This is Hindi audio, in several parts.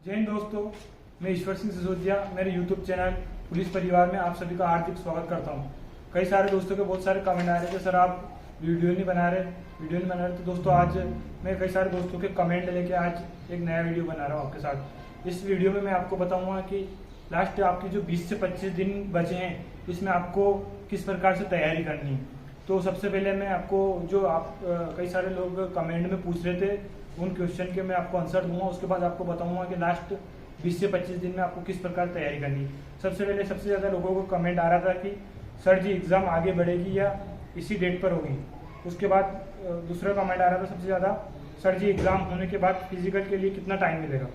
जय हिंद दोस्तों, मैं ईश्वर सिंह सिसोदिया मेरे यूट्यूब चैनल पुलिस परिवार में आप सभी का हार्दिक स्वागत करता हूं। कई सारे दोस्तों के बहुत सारे कमेंट आ रहे थे, सर आप वीडियो नहीं बना रहे। तो दोस्तों आज मैं कई सारे दोस्तों के कमेंट लेके आज एक नया वीडियो बना रहा हूं आपके साथ। इस वीडियो में मैं आपको बताऊंगा कि लास्ट आपकी जो 20 से 25 दिन बचे हैं इसमें आपको किस प्रकार से तैयारी करनी है। तो सबसे पहले मैं आपको जो कई सारे लोग कमेंट में पूछ रहे थे उन क्वेश्चन के मैं आपको आंसर दूंगा। उसके बाद आपको बताऊंगा कि लास्ट 20 से 25 दिन में आपको किस प्रकार तैयारी करनी है। सबसे पहले सबसे ज़्यादा लोगों को कमेंट आ रहा था कि सर जी एग्ज़ाम आगे बढ़ेगी या इसी डेट पर होगी। उसके बाद दूसरा कमेंट आ रहा था सबसे ज़्यादा, सर जी एग्ज़ाम होने के बाद फिजिकल के लिए कितना टाइम मिलेगा।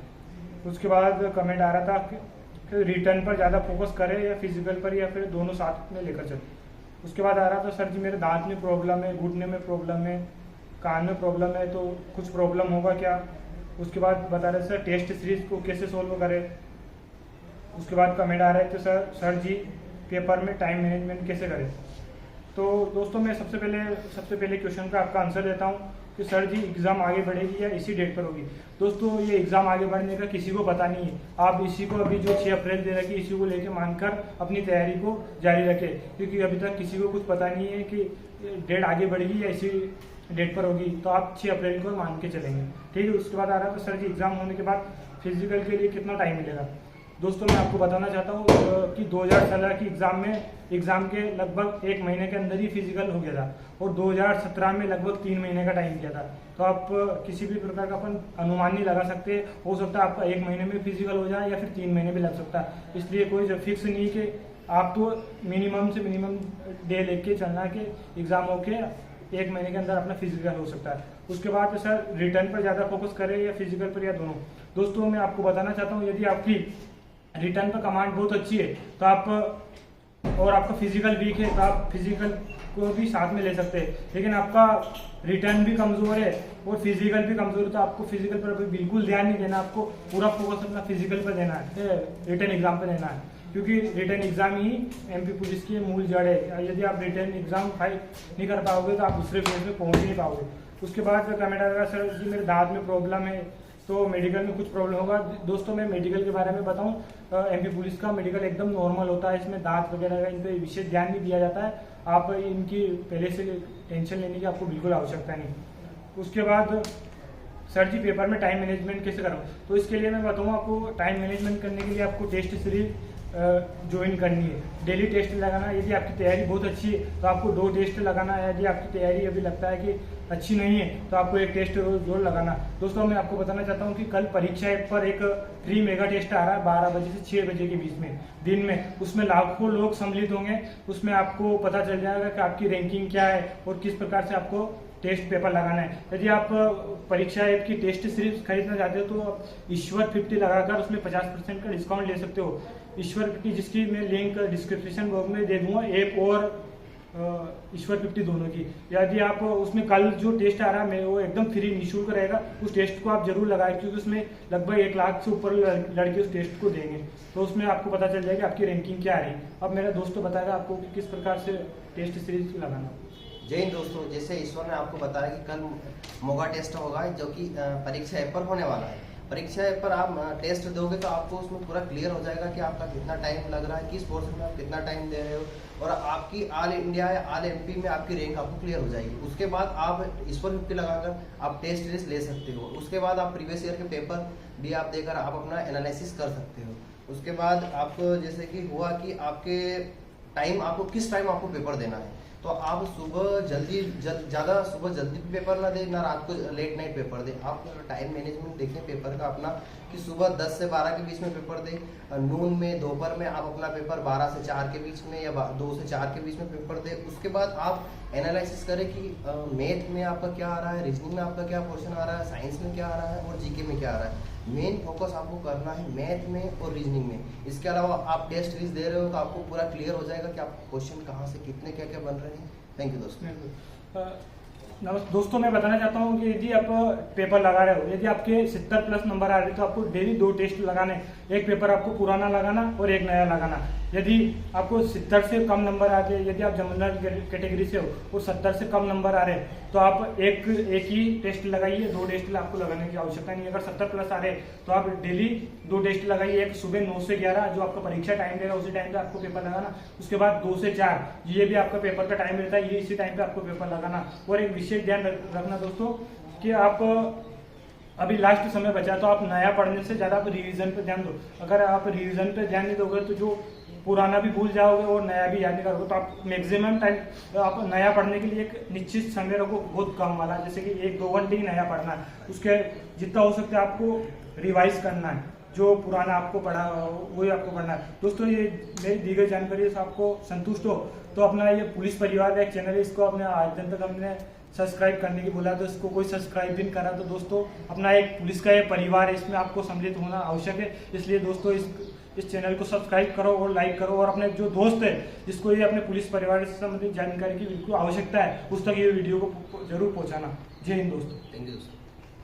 उसके बाद कमेंट आ रहा था कि रिटर्न पर ज़्यादा फोकस करें या फिजिकल पर या फिर दोनों साथ में लेकर चलें। उसके बाद आ रहा था सर जी मेरे दांत में प्रॉब्लम है, घुटने में प्रॉब्लम है, कान में प्रॉब्लम है, तो कुछ प्रॉब्लम होगा क्या। उसके बाद बता रहे सर टेस्ट सीरीज को कैसे सोल्व करें। उसके बाद कमेंट आ रहे थे सर जी पेपर में टाइम मैनेजमेंट कैसे करें। तो दोस्तों मैं सबसे पहले क्वेश्चन का आपका आंसर देता हूँ कि सर जी एग्ज़ाम आगे बढ़ेगी या इसी डेट पर होगी। दोस्तों ये एग्ज़ाम आगे बढ़ने का किसी को पता नहीं है। आप इसी को अभी जो 6 अप्रैल दे रखी इसी को लेके मानकर अपनी तैयारी को जारी रखें, क्योंकि अभी तक किसी को कुछ पता नहीं है कि डेट आगे बढ़ेगी या इसी डेट पर होगी। तो आप 6 अप्रैल को मान के चलेंगे, ठीक है। उसके बाद आ रहा था सर जी एग्ज़ाम होने के बाद फिजिकल के लिए कितना टाइम मिलेगा। दोस्तों मैं आपको बताना चाहता हूँ कि 2016 की एग्ज़ाम के लगभग 1 महीने के अंदर ही फिजिकल हो गया था और 2017 में लगभग 3 महीने का टाइम दिया था। तो आप किसी भी प्रकार का अपन अनुमान नहीं लगा सकते। हो सकता है आपका 1 महीने में फिजिकल हो जाए या फिर 3 महीने भी लग सकता है। इसलिए कोई फिक्स नहीं कि आप तो मिनिमम से मिनिमम डे लेके चलना है कि एग्ज़ाम होके 1 महीने के अंदर अपना फिजिकल हो सकता है। उसके बाद सर रिटर्न पर ज़्यादा फोकस करें या फिजिकल पर या दोनों। दोस्तों मैं आपको बताना चाहता हूँ यदि आपकी रिटर्न पर कमांड बहुत अच्छी है तो आप और आपका फिजिकल वीक है तो आप फिजिकल को भी साथ में ले सकते हैं। लेकिन आपका रिटर्न भी कमज़ोर है और फिजिकल भी कमज़ोर है तो आपको फिजिकल पर अभी बिल्कुल ध्यान नहीं देना। आपको पूरा फोकस अपना फिजिकल पर देना है, रिटर्न एग्जाम पर देना है, क्योंकि रिटर्न एग्जाम ही एमपी पुलिस की मूल जड़ है। यदि आप रिटर्न एग्जाम फाइट नहीं कर पाओगे तो आप दूसरे फेज में पहुंच नहीं पाओगे। उसके बाद कमेंट आएगा सर जी मेरे दांत में प्रॉब्लम है तो मेडिकल में कुछ प्रॉब्लम होगा। दोस्तों मैं मेडिकल के बारे में बताऊं, एमपी पुलिस का मेडिकल एकदम नॉर्मल होता है। इसमें दांत वगैरह का इन पर विशेष ध्यान नहीं दिया जाता है। आप इनकी पहले से टेंशन लेने की आपको बिल्कुल आवश्यकता नहीं। उसके बाद सर जी पेपर में टाइम मैनेजमेंट कैसे करूँ। तो इसके लिए मैं बताऊँ आपको टाइम मैनेजमेंट करने के लिए आपको टेस्ट सीरीज ज्वाइन करनी है, डेली टेस्ट लगाना। यदि आपकी तैयारी बहुत अच्छी है तो आपको 2 टेस्ट लगाना है। यदि आपकी तैयारी अभी लगता है कि अच्छी नहीं है तो आपको 1 टेस्ट जोर लगाना। दोस्तों मैं आपको बताना चाहता हूं कि कल परीक्षा ऐप पर एक फ्री मेगा टेस्ट आ रहा है 12 बजे से 6 बजे के बीच में दिन में। उसमें लाखों लोग सम्मिलित होंगे। उसमें आपको पता चल जाएगा कि आपकी रैंकिंग क्या है और किस प्रकार से आपको टेस्ट पेपर लगाना है। यदि आप परीक्षा ऐप की टेस्ट सीरीज खरीदना चाहते हो तो ईश्वर 50 लगाकर उसमें 50% का डिस्काउंट ले सकते हो। ईश्वर 50 जिसकी मैं लिंक डिस्क्रिप्शन बॉक्स में दे दूंगा, ऐप और ईश्वर 50 दोनों की। यदि आप उसमें कल जो टेस्ट आ रहा है वो एकदम फ्री निःशुल्क रहेगा, उस टेस्ट को आप जरूर लगाएं, क्योंकि उसमें लगभग 1 लाख से ऊपर लड़के उस टेस्ट को देंगे। तो उसमें आपको पता चल जाएगा आपकी रैंकिंग क्या रही। अब मेरा दोस्त बताएगा आपको कि किस प्रकार से टेस्ट सीरीज लगाना। जय हिंद दोस्तों, जैसे ईश्वर ने आपको बताया कि कल मोगा टेस्ट होगा जो कि परीक्षा ऐप पर होने वाला है। परीक्षा ऐप पर आप टेस्ट दोगे तो आपको उसमें पूरा क्लियर हो जाएगा कि आपका कितना टाइम लग रहा है, किस पोर्शन में आप कितना टाइम दे रहे हो, और आपकी ऑल इंडिया या ऑल एमपी में आपकी रैंक आपको क्लियर हो जाएगी। उसके बाद आप ईश्वर 50 लगाकर आप टेस्ट सीरीज ले सकते हो। उसके बाद आप प्रीवियस ईयर के पेपर भी आप देकर आप अपना एनालिसिस कर सकते हो। उसके बाद आपको जैसे कि हुआ कि आपके टाइम आपको किस टाइम आपको पेपर देना है, तो आप सुबह ज़्यादा सुबह जल्दी पेपर ना दे, ना रात को लेट नाइट पेपर दे। आप टाइम मैनेजमेंट देखें पेपर का अपना कि सुबह 10 से 12 के बीच में पेपर दे, नून में दोपहर में आप अपना पेपर 12 से 4 के बीच में या 2 से 4 के बीच में पेपर दे। उसके बाद आप एनालिसिस करें कि मैथ में आपका क्या आ रहा है, रीजनिंग में आपका क्या पोर्शन आ रहा है, साइंस में क्या आ रहा है और जीके में क्या आ रहा है। मेन फोकस आपको करना है मैथ में और रीजनिंग में। इसके अलावा आप टेस्ट सीरीज दे रहे हो तो आपको पूरा क्लियर हो जाएगा कि आपको क्वेश्चन कहाँ से कितने क्या क्या बन रहे हैं। थैंक यू दोस्तों। दोस्तों मैं बताना चाहता हूँ कि यदि आप पेपर लगा रहे हो, यदि आपके 70 प्लस नंबर आ रहे हैं तो आपको डेली 2 टेस्ट लगाने। एक पेपर आपको पुराना लगाना और एक नया लगाना। यदि आपको 70 से कम नंबर आते हैं, यदि आप जनरल कैटेगरी से हो और 70 से कम नंबर आ रहे हैं तो आप एक ही टेस्ट लगाइए, 2 टेस्ट आपको लगाने की आवश्यकता नहीं है। अगर 70 प्लस आ रहे हैं तो आप डेली 2 टेस्ट लगाइए, एक सुबह 9 से 11 जो आपका परीक्षा टाइम रहेगा उसी टाइम पे आपको पेपर लगाना, उसके बाद 2 से 4 ये भी आपका पेपर का टाइम रहता है, ये इसी टाइम पे आपको पेपर लगाना। और एक विशेष ध्यान रखना दोस्तों कि आप अभी लास्ट समय बचा तो आप नया पढ़ने से ज्यादा आप रिवीजन पे ध्यान दो। अगर आप रिवीजन पे ध्यान नहीं दोगे तो जो पुराना भी भूल जाओगे और नया भी याद नहीं करोगे। तो आप मैक्सिमम टाइम आप नया पढ़ने के लिए एक निश्चित समय रखो, बहुत कम वाला, जैसे कि 1-2 घंटे ही नया पढ़ना है, उसके जितना हो सकता है आपको रिवाइज करना है, जो पुराना आपको पढ़ा वही आपको पढ़ना है। दोस्तों ये मेरी दी गई जानकारी से आपको संतुष्ट हो तो अपना ये पुलिस परिवार का एक चैनल है, इसको अपने आज दिन तक हमने सब्सक्राइब करने की बोला तो इसको कोई सब्सक्राइब भी नहीं करा। तो दोस्तों अपना एक पुलिस का ये परिवार है, इसमें आपको सम्मिलित होना आवश्यक है। इसलिए दोस्तों इस चैनल को सब्सक्राइब करो और लाइक करो, और अपने जो दोस्त है जिसको ये अपने पुलिस परिवार से संबंधित जानकारी की बिल्कुल आवश्यकता है उस तक ये वीडियो को जरूर पहुंचाना। जय हिंद दोस्तों। थैंक यू दोस्तों।